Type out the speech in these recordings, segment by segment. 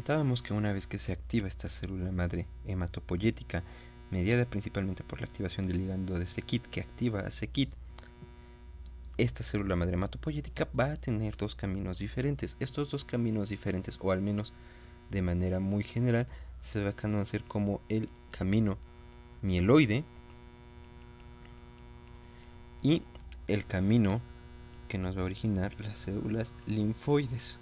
Comentábamos que una vez que se activa esta célula madre hematopoyética, mediada principalmente por la activación del ligando de c-KIT que activa a c-KIT, esta célula madre hematopoyética va a tener dos caminos diferentes. Estos dos caminos diferentes, o al menos de manera muy general, se va a conocer como el camino mieloide y el camino que nos va a originar las células linfoides,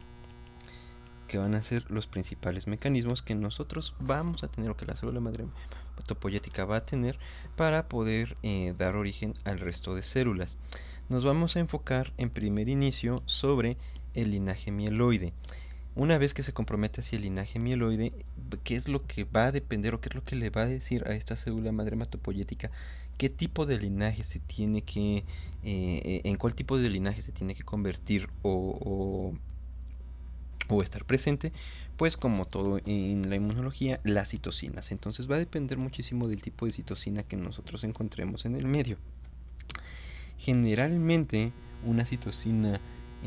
que van a ser los principales mecanismos que nosotros vamos a tener, o que la célula madre hematopoyética va a tener para poder dar origen al resto de células. Nos vamos a enfocar en primer inicio sobre el linaje mieloide. Una vez que se compromete hacia el linaje mieloide, ¿qué es lo que va a depender o qué es lo que le va a decir a esta célula madre hematopoyética qué tipo de linaje se tiene que, en cuál tipo de linaje se tiene que convertir o estar presente? Pues como todo en la inmunología, las citocinas. Entonces va a depender muchísimo del tipo de citocina que nosotros encontremos en el medio. Generalmente una citocina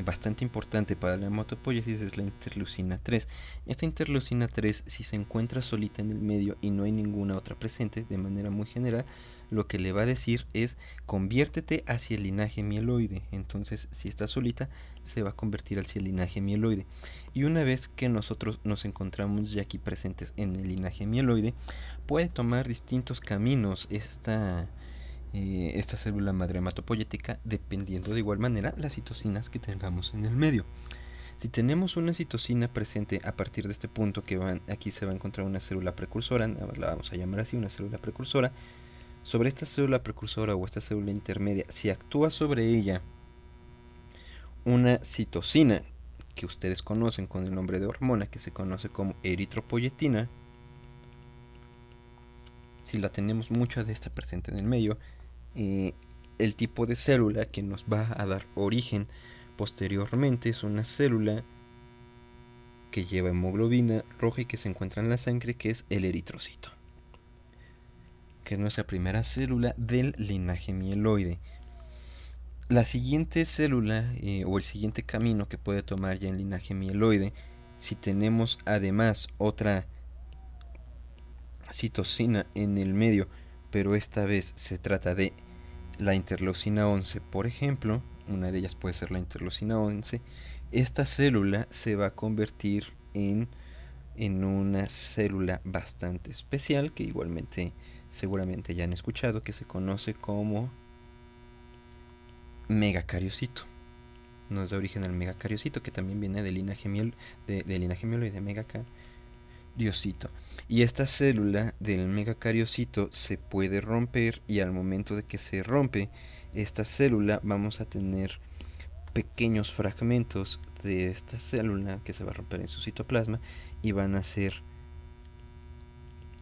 bastante importante para la hematopoiesis es la interleucina 3. Esta interleucina 3, si se encuentra solita en el medio y no hay ninguna otra presente, de manera muy general, lo que le va a decir es conviértete hacia el linaje mieloide. Entonces, si está solita, se va a convertir hacia el linaje mieloide. Y una vez que nosotros nos encontramos ya aquí presentes en el linaje mieloide, puede tomar distintos caminos esta célula madre hematopoyética, dependiendo de igual manera las citocinas que tengamos en el medio. Si tenemos una citocina presente a partir de este punto, aquí se va a encontrar una célula precursora, la vamos a llamar así, una célula precursora. Sobre esta célula precursora o esta célula intermedia, si actúa sobre ella una citocina que ustedes conocen con el nombre de hormona, que se conoce como eritropoyetina, si la tenemos mucha de esta presente en el medio, el tipo de célula que nos va a dar origen posteriormente es una célula que lleva hemoglobina roja y que se encuentra en la sangre, que es el eritrocito, que es nuestra primera célula del linaje mieloide. La siguiente célula o el siguiente camino que puede tomar ya el linaje mieloide, si tenemos además otra citocina en el medio, pero esta vez se trata de la interleucina 11, por ejemplo, una de ellas puede ser la interleucina 11, esta célula se va a convertir en una célula bastante especial, que igualmente seguramente ya han escuchado, que se conoce como megacariocito. Nos da origen al megacariocito, que también viene del linaje mieloide, megacariocito. Y esta célula del megacariocito se puede romper, y al momento de que se rompe esta célula vamos a tener pequeños fragmentos de esta célula que se va a romper en su citoplasma y van a ser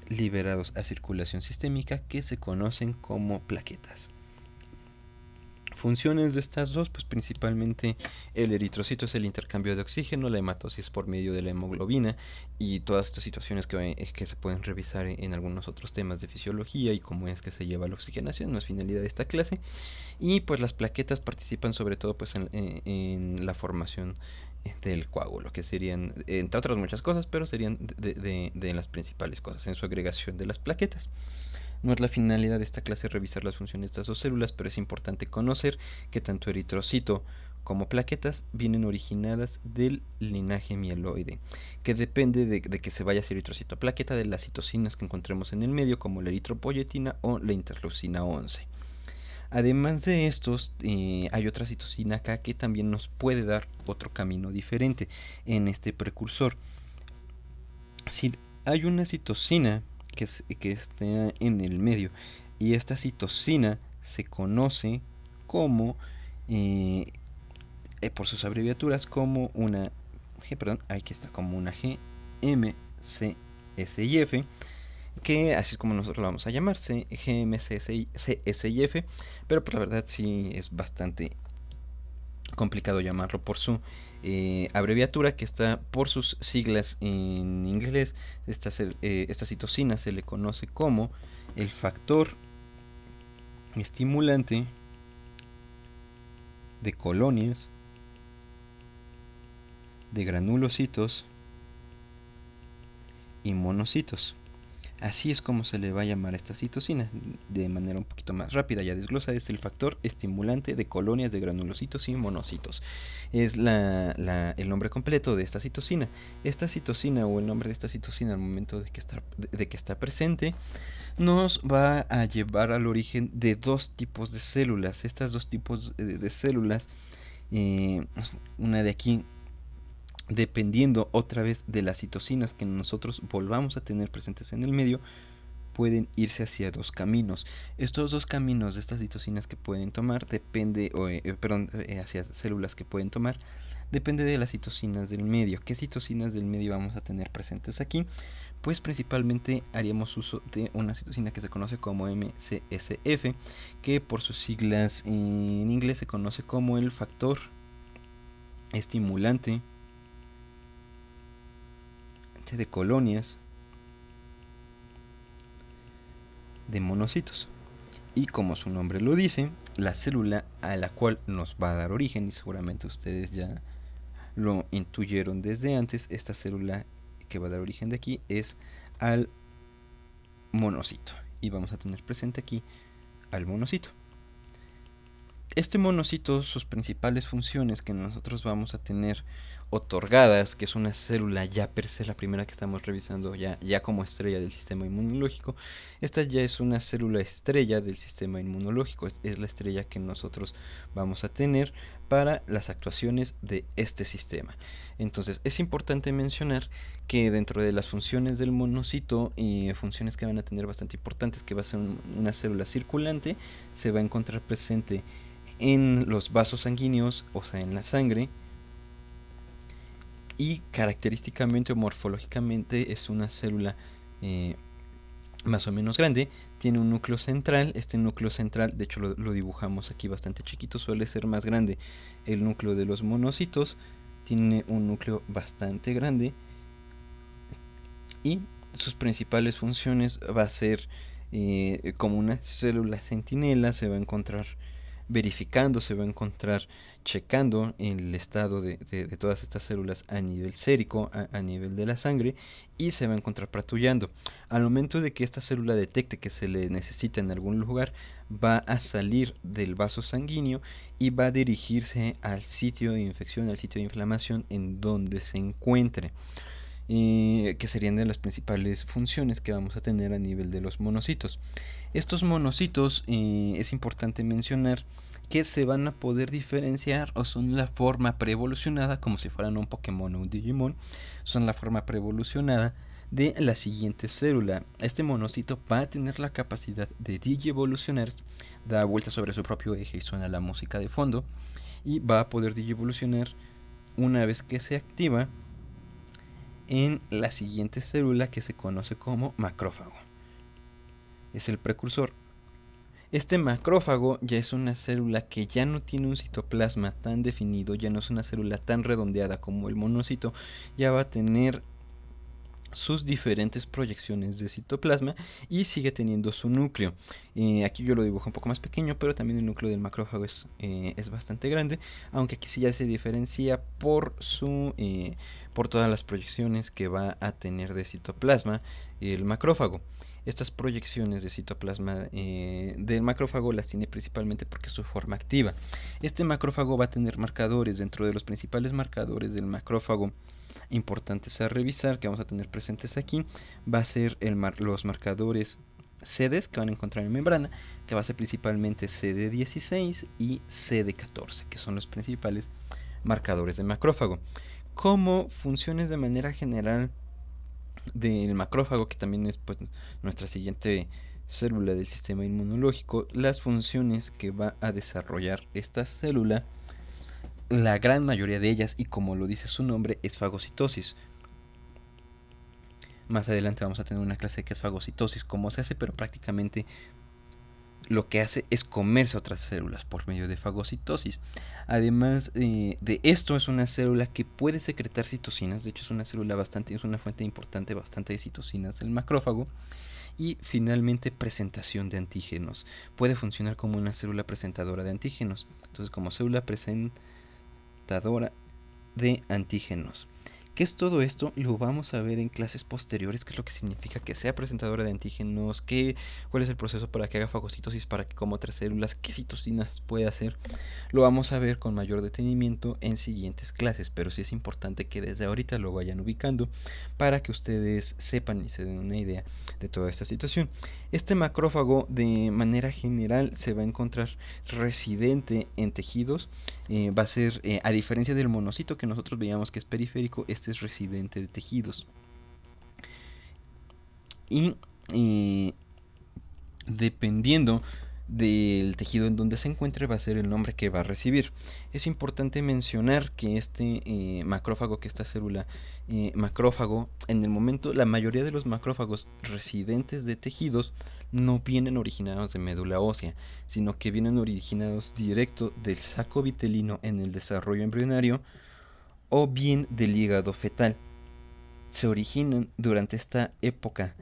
liberados a circulación sistémica, que se conocen como plaquetas. Funciones de estas dos, pues principalmente el eritrocito es el intercambio de oxígeno, la hematosis por medio de la hemoglobina y todas estas situaciones que se pueden revisar en algunos otros temas de fisiología y cómo es que se lleva la oxigenación, no es finalidad de esta clase. Y pues las plaquetas participan sobre todo pues en la formación del coágulo, que serían, entre otras muchas cosas, pero serían de las principales cosas en su agregación de las plaquetas. No es la finalidad de esta clase revisar las funciones de estas dos células, pero es importante conocer que tanto eritrocito como plaquetas vienen originadas del linaje mieloide, que depende de que se vaya hacia eritrocito plaqueta de las citocinas que encontremos en el medio, como la eritropoyetina o la interleucina 11. Además de estos, hay otra citocina acá que también nos puede dar otro camino diferente en este precursor. Si hay una citocina que está en el medio y esta citocina se conoce como, por sus abreviaturas, como una aquí está, como una G, M, C, S y F, que así es como nosotros lo vamos a llamar, GMCSIF, pero por la verdad sí es bastante complicado llamarlo por su abreviatura, que está por sus siglas en inglés. Esta citocina se le conoce como el factor estimulante de colonias de granulocitos y monocitos. Así es como se le va a llamar a esta citosina. De manera un poquito más rápida, ya desglosa, es el factor estimulante de colonias de granulocitos y monocitos. Es el nombre completo de esta citosina. Esta citosina, o el nombre de esta citosina al momento de que está presente, nos va a llevar al origen de dos tipos de células. Estas dos tipos de células, una de aquí, dependiendo otra vez de las citosinas que nosotros volvamos a tener presentes en el medio, pueden irse hacia dos caminos. Estos dos caminos de estas citosinas que pueden tomar hacia células que pueden tomar, depende de las citosinas del medio. ¿Qué citosinas del medio vamos a tener presentes aquí? Pues principalmente haríamos uso de una citosina que se conoce como MCSF, que por sus siglas en inglés se conoce como el factor estimulante de colonias de monocitos. Y como su nombre lo dice, la célula a la cual nos va a dar origen, y seguramente ustedes ya lo intuyeron desde antes, esta célula que va a dar origen de aquí es al monocito. Y vamos a tener presente aquí al monocito. Este monocito, sus principales funciones que nosotros vamos a tener otorgadas, que es una célula ya per se, la primera que estamos revisando ya como estrella del sistema inmunológico, esta ya es una célula estrella del sistema inmunológico, es la estrella que nosotros vamos a tener para las actuaciones de este sistema. Entonces es importante mencionar que dentro de las funciones del monocito, y funciones que van a tener bastante importantes, que va a ser una célula circulante, se va a encontrar presente en los vasos sanguíneos, o sea, en la sangre, y característicamente o morfológicamente es una célula más o menos grande, tiene un núcleo central. Este núcleo central, de hecho lo dibujamos aquí bastante chiquito, suele ser más grande el núcleo de los monocitos, tiene un núcleo bastante grande, y sus principales funciones va a ser como una célula centinela, se va a encontrar verificando, se va a encontrar checando el estado de todas estas células a nivel sérico, a nivel de la sangre, y se va a encontrar patrullando. Al momento de que esta célula detecte que se le necesita en algún lugar, va a salir del vaso sanguíneo y va a dirigirse al sitio de infección, al sitio de inflamación en donde se encuentre. Que serían de las principales funciones que vamos a tener a nivel de los monocitos. Estos monocitos, es importante mencionar que se van a poder diferenciar, o son la forma preevolucionada, como si fueran un Pokémon o un Digimon, son la forma preevolucionada de la siguiente célula. Este monocito va a tener la capacidad de digievolucionar, da vuelta sobre su propio eje y suena la música de fondo, y va a poder digievolucionar una vez que se activa en la siguiente célula, que se conoce como macrófago. Es el precursor. Este macrófago ya es una célula que ya no tiene un citoplasma tan definido, ya no es una célula tan redondeada como el monocito, ya va a tener sus diferentes proyecciones de citoplasma y sigue teniendo su núcleo. Aquí yo lo dibujo un poco más pequeño, pero también el núcleo del macrófago es bastante grande, aunque aquí sí ya se diferencia por todas las proyecciones que va a tener de citoplasma el macrófago. Estas proyecciones de citoplasma del macrófago las tiene principalmente porque es su forma activa. Este macrófago va a tener marcadores. Dentro de los principales marcadores del macrófago importantes a revisar, que vamos a tener presentes aquí, va a ser los marcadores sedes que van a encontrar en membrana, que va a ser principalmente CD16 y CD14, que son los principales marcadores del macrófago. Como funciones de manera general del macrófago, que también es pues nuestra siguiente célula del sistema inmunológico, las funciones que va a desarrollar esta célula, la gran mayoría de ellas, y como lo dice su nombre, es fagocitosis. Más adelante vamos a tener una clase que es fagocitosis, cómo se hace, pero prácticamente lo que hace es comerse otras células por medio de fagocitosis. Además de esto, es una célula que puede secretar citocinas. De hecho, es una fuente importante bastante de citocinas del macrófago. Y finalmente, presentación de antígenos. Puede funcionar como una célula presentadora de antígenos. Entonces, como célula presentadora de antígenos. ¿Qué es todo esto? Lo vamos a ver en clases posteriores, qué es lo que significa que sea presentadora de antígenos, cuál es el proceso para que haga fagocitosis, para que coma otras células, qué citocinas puede hacer. Lo vamos a ver con mayor detenimiento en siguientes clases, pero sí es importante que desde ahorita lo vayan ubicando para que ustedes sepan y se den una idea de toda esta situación. Este macrófago de manera general se va a encontrar residente en tejidos, va a ser, a diferencia del monocito que nosotros veíamos que es periférico, este es residente de tejidos. Y dependiendo del tejido en donde se encuentre va a ser el nombre que va a recibir. Es importante mencionar que este macrófago, que esta célula macrófago, en el momento, la mayoría de los macrófagos residentes de tejidos no vienen originados de médula ósea, sino que vienen originados directo del saco vitelino en el desarrollo embrionario o bien del hígado fetal. Se originan durante esta época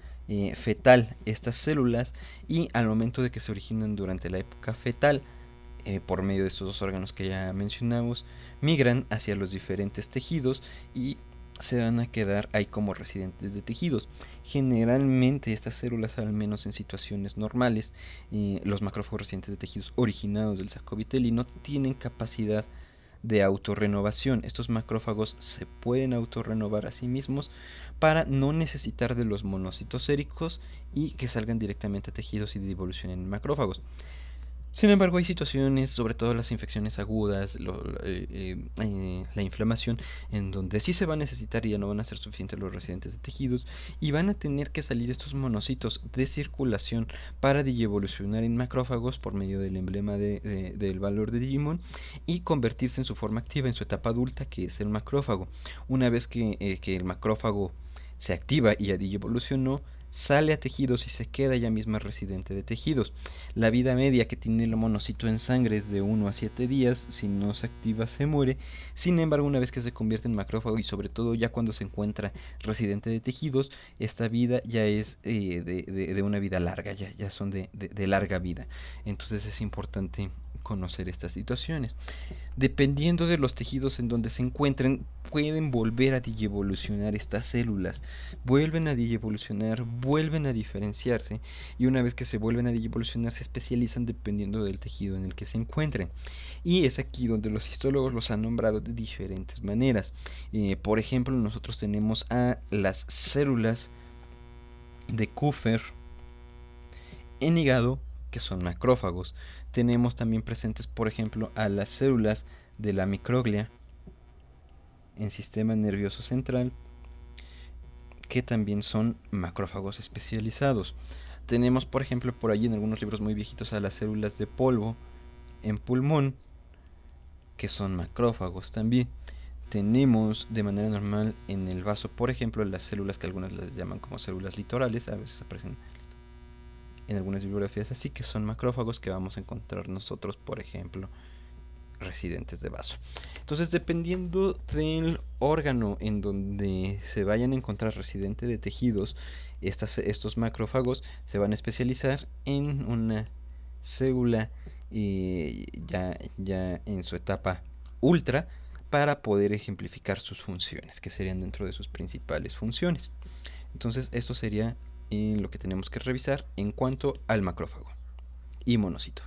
fetal estas células, y al momento de que se originan durante la época fetal, por medio de estos dos órganos que ya mencionamos, migran hacia los diferentes tejidos y se van a quedar ahí como residentes de tejidos. Generalmente estas células, al menos en situaciones normales, los macrófagos residentes de tejidos originados del saco vitelino tienen capacidad de autorrenovación. Estos macrófagos se pueden autorrenovar a sí mismos para no necesitar de los monocitos séricos y que salgan directamente a tejidos y devolucionen en macrófagos. Sin embargo, hay situaciones, sobre todo las infecciones agudas, la inflamación, en donde sí se va a necesitar y ya no van a ser suficientes los residentes de tejidos y van a tener que salir estos monocitos de circulación para digievolucionar en macrófagos por medio del emblema del valor de Digimon y convertirse en su forma activa en su etapa adulta, que es el macrófago. Una vez que el macrófago se activa y ya digievolucionó, sale a tejidos y se queda ella misma residente de tejidos. La vida media que tiene el monocito en sangre es de 1 a 7 días, si no se activa se muere. Sin embargo, una vez que se convierte en macrófago y sobre todo ya cuando se encuentra residente de tejidos, esta vida ya es de una vida larga, ya son de larga vida. Entonces es importante conocer estas situaciones. Dependiendo de los tejidos en donde se encuentren, pueden volver a digievolucionar estas células. Vuelven a digievolucionar, vuelven a diferenciarse, y una vez que se vuelven a digievolucionar se especializan dependiendo del tejido en el que se encuentren. Y es aquí donde los histólogos los han nombrado de diferentes maneras. Por ejemplo, nosotros tenemos a las células de Kupffer en hígado, que son macrófagos. Tenemos también presentes, por ejemplo, a las células de la microglia en sistema nervioso central, que también son macrófagos especializados. Tenemos, por ejemplo, por allí en algunos libros muy viejitos a las células de polvo en pulmón, que son macrófagos también. Tenemos de manera normal en el vaso, por ejemplo, las células que algunas les llaman como células litorales, a veces aparecen en algunas bibliografías así, que son macrófagos que vamos a encontrar nosotros, por ejemplo, residentes de vaso. Entonces, dependiendo del órgano en donde se vayan a encontrar residente de tejidos, estos macrófagos se van a especializar en una célula ya en su etapa ultra, para poder ejemplificar sus funciones, que serían dentro de sus principales funciones. Entonces, esto sería lo que tenemos que revisar en cuanto al macrófago y monocito.